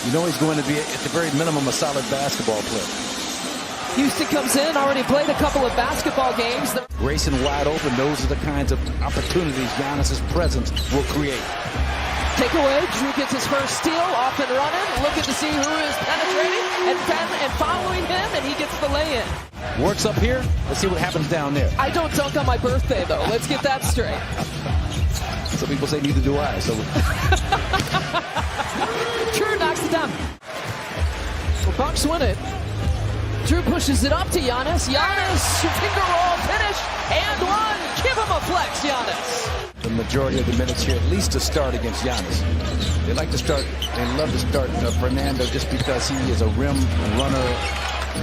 You know he's going to be, at the very minimum, a solid basketball player. Houston comes in, already played a couple of basketball games. Grayson wide open. Those are the kinds of opportunities Giannis's presence will create. Takeaway. Drew gets his first steal, off and running, looking to see who is penetrating and following him, and he gets the lay-in. Works up here. Let's see what happens down there. I don't dunk on my birthday, though. Let's get that straight. Some people say neither do I. So Drew knocks it down. Well, Bucks win it. Drew pushes it up to Giannis. Giannis, finger roll, finish, and one. Give him a flex, Giannis. The majority of the minutes here, at least to start against Giannis. They like to start and love to start Fernando just because he is a rim runner,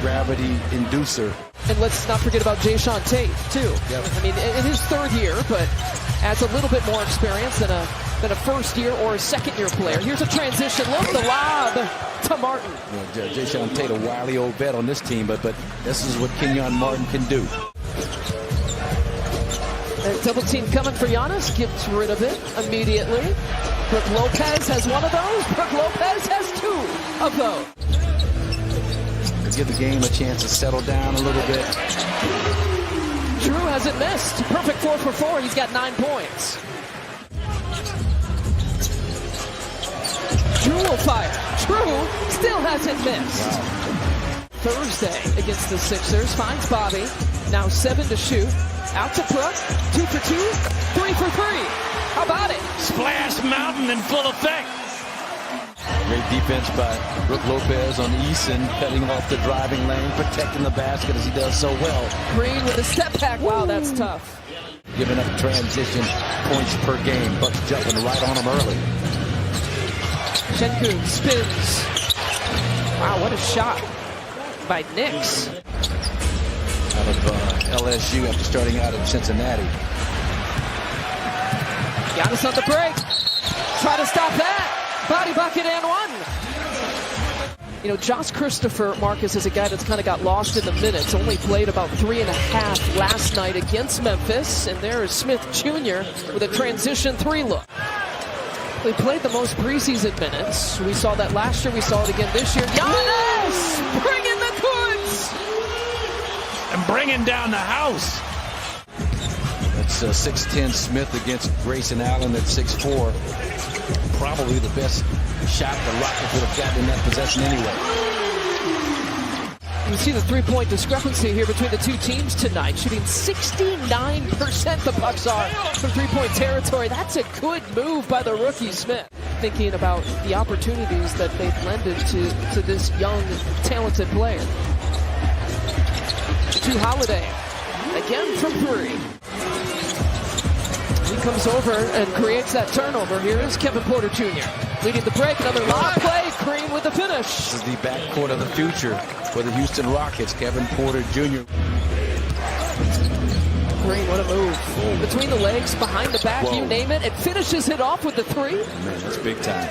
gravity inducer. And let's not forget about Jayshawn Tate, too. Yep. I mean, in his third year, but adds a little bit more experience than a first-year or a second-year player. Here's a transition look, the lob to Martin. You know, Jayshawn Tate, a wily old vet on this team, but this is what Kenyon Martin can do. Double team coming for Giannis, gets rid of it immediately. Brook Lopez has one of those. Brook Lopez has two of those. Give the game a chance to settle down a little bit. Drew hasn't missed. Perfect 4 for 4. He's got 9 points. Drew will fire. Drew still hasn't missed. Wow. Thursday against the Sixers. Finds Bobby. Now 7 to shoot. Out to Brook. 2 for 2. 3 for 3. How about it? Splash Mountain in full effect. Great defense by Brook Lopez on Eason, cutting off the driving lane, protecting the basket as he does so well. Green with a step back. Wow, that's tough. Giving up transition points per game. Bucks jumping right on him early. Shenku spins. Wow, what a shot by Knicks. Out of LSU after starting out in Cincinnati. Giannis on the break. Try to stop that. Body bucket and one. You know, Josh Christopher, Marcus, is a guy that's kind of got lost in the minutes. Only played about 3.5 last night against Memphis. And there is Smith Jr. with a transition 3 look. He played the most preseason minutes. We saw that last year. We saw it again this year. Giannis bringing the goods. And bringing down the house. That's 6'10" Smith against Grayson Allen at 6'4". Probably the best shot the Rockets would have gotten in that possession anyway. You see the three-point discrepancy here between the two teams tonight. Shooting 69% the Bucks are from three-point territory. That's a good move by the rookie Smith. Thinking about the opportunities that they've lended to this young, talented player. To Holiday. Again from 3. He comes over and creates that turnover. Here is Kevin Porter Jr. leading the break. Another lob play. Green with the finish. This is the backcourt of the future for the Houston Rockets. Kevin Porter Jr. Green, what a move. Between the legs, behind the back, you name it. It finishes it off with the 3. Man, that's big time.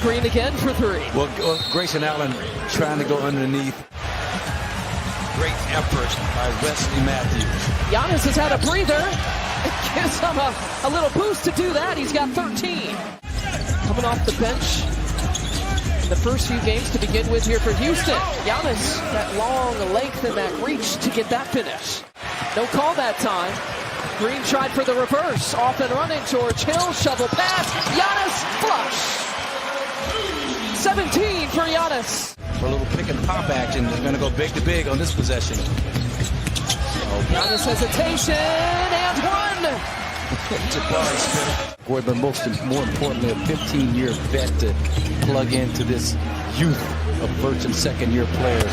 Green again for 3. Well, Grayson Allen trying to go underneath. Great effort by Wesley Matthews. Giannis has had a breather. It gives him a little boost to do that. He's got 13. Coming off the bench. The first few games to begin with here for Houston. Giannis, that long length and that reach to get that finish. No call that time. Green tried for the reverse. Off and running. George Hill, shovel pass. Giannis, flush. 17 for Giannis. For a little pick and pop action, they're going to go big to big on this possession. Giannis hesitation and one. Jabari Smith. Boy, but more importantly, a 15-year vet to plug into this youth of first and second-year players.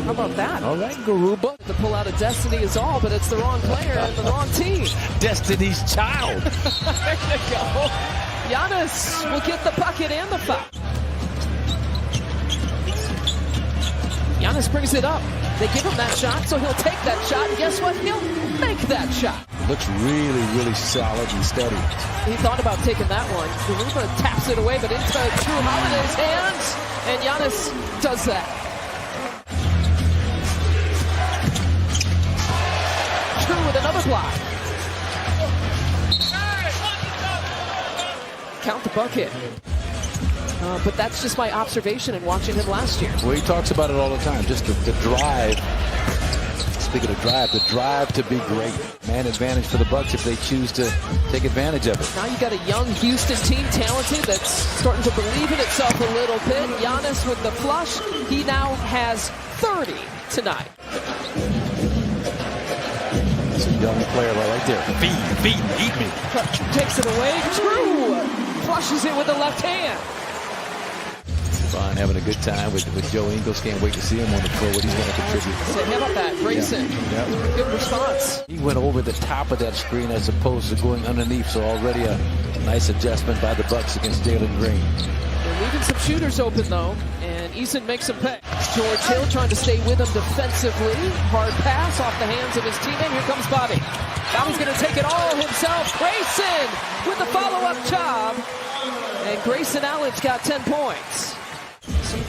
How about that? All right, Garuba. The pull out of Destiny is all, but it's the wrong player and the wrong team. Destiny's child. There you go. Giannis will get the bucket and the foul. Giannis brings it up. They give him that shot, so he'll take that shot. And guess what? He'll make that shot. Looks really, really solid and steady. He thought about taking that one. Garuba taps it away, but into Drew Holiday's hands. And Giannis does that. Drew with another block. count the bucket. But that's just my observation in watching him last year. Well, he talks about it all the time, just the drive. Speaking of drive, the drive to be great. Man advantage for the Bucks if they choose to take advantage of it. Now you got a young Houston team, talented, that's starting to believe in itself a little bit. Giannis with the flush. He now has 30 tonight. It's a young player right there. Feed, eat me. Takes it away. True. Flushes it with the left hand. Fine, having a good time with Joe Ingles. Can't wait to see him on the floor, what he's going to contribute. Say, how about that, Grayson? Yeah. Good response. He went over the top of that screen as opposed to going underneath, so already a nice adjustment by the Bucks against Jalen Green. They're leaving some shooters open, though, and Eason makes him pay. George Hill trying to stay with him defensively. Hard pass off the hands of his teammate. Here comes Bobby. Bobby's going to take it all himself. Grayson with the follow-up job. And Grayson Allen's got 10 points.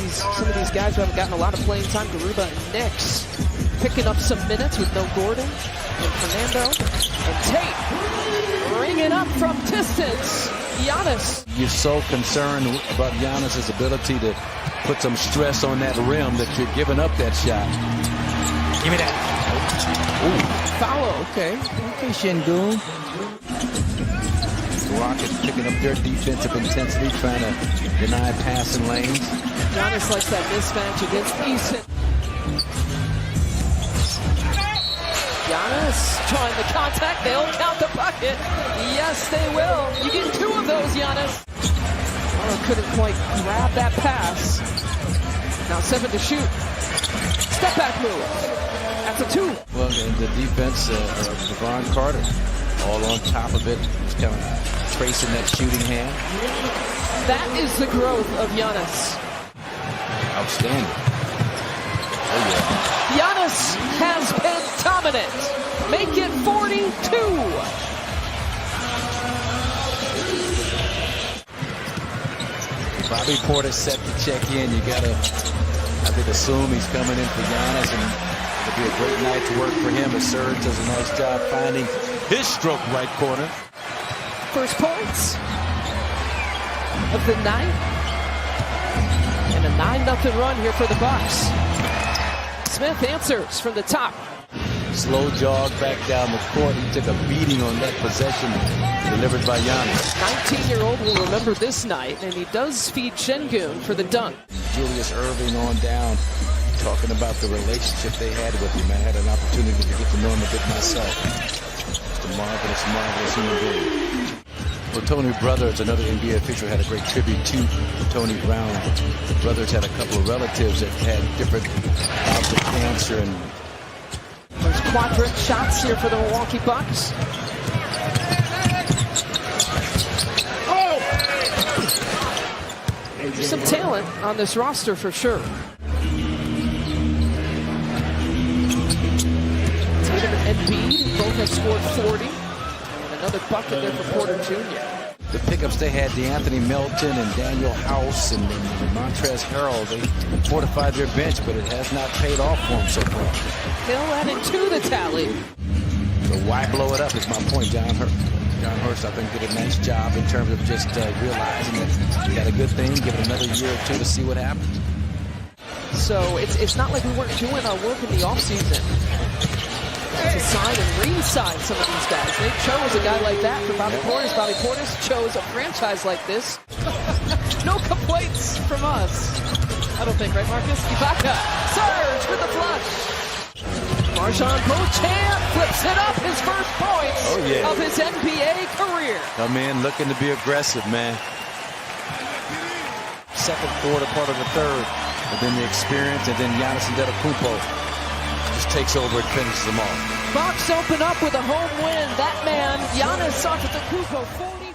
Some of these guys who haven't gotten a lot of playing time, Garuba and Nix, picking up some minutes with no Gordon and Fernando. And Tate bringing up from distance. Giannis. You're so concerned about Giannis' ability to put some stress on that rim that you're giving up that shot. Give me that. Ooh. Foul, okay. Okay, Shingun. The Rockets picking up their defensive intensity, trying to deny passing lanes. Giannis likes that mismatch against Eason. Giannis trying the contact. They'll count the bucket. Yes, they will. You get 2 of those, Giannis. Oh, couldn't quite grab that pass. Now 7 to shoot. Step back move. That's a 2. Well, and the defense, Devon Carter, all on top of it. Just kind of tracing that shooting hand. That is the growth of Giannis. Outstanding. Oh, yeah. Giannis has been dominant. Make it 42. Bobby Portis set to check in. You got to, I think, assume he's coming in for Giannis, and it'll be a great night to work for him. As Serge does a nice job finding his stroke right corner. First points of the night. And a 9-0 run here for the Bucks. Smith answers from the top. Slow jog back down the court. He took a beating on that possession delivered by Giannis. 19-year-old will remember this night, and he does feed Şengün for the dunk. Julius Erving on down, talking about the relationship they had with him. I had an opportunity to get to know him a bit myself. Just a marvelous, marvelous human being. Well, Tony Brothers, another NBA official, had a great tribute to Tony Brown. The brothers had a couple of relatives that had different bouts of cancer. And there's quadrant shots here for the Milwaukee Bucks. There's some talent on this roster for sure. Tatum and Embiid both have scored 40. Another bucket there for Porter Jr. The pickups they had, DeAnthony Melton and Daniel House and Montrezl Harrell, they fortified their bench, but it has not paid off for them so far. Hill adding to the tally. So why blow it up is my point. John Hurst, I think, did a nice job in terms of just realizing that you got a good thing, give it another year or 2 to see what happens. So it's not like we weren't doing our work in the offseason to sign and re-sign some of these guys. They chose a guy like that for Bobby Portis. Bobby Portis chose a franchise like this. No complaints from us. I don't think, right, Marcus? Ibaka, Serge with the flush. Marjon Beauchamp flips it up, his first points of his NBA career. Come in looking to be aggressive, man. Second quarter, part of the third. But then the experience, and then Giannis Antetokounmpo just takes over and finishes them off. Bucks open up with a home win. That man, Giannis Antetokounmpo, 40.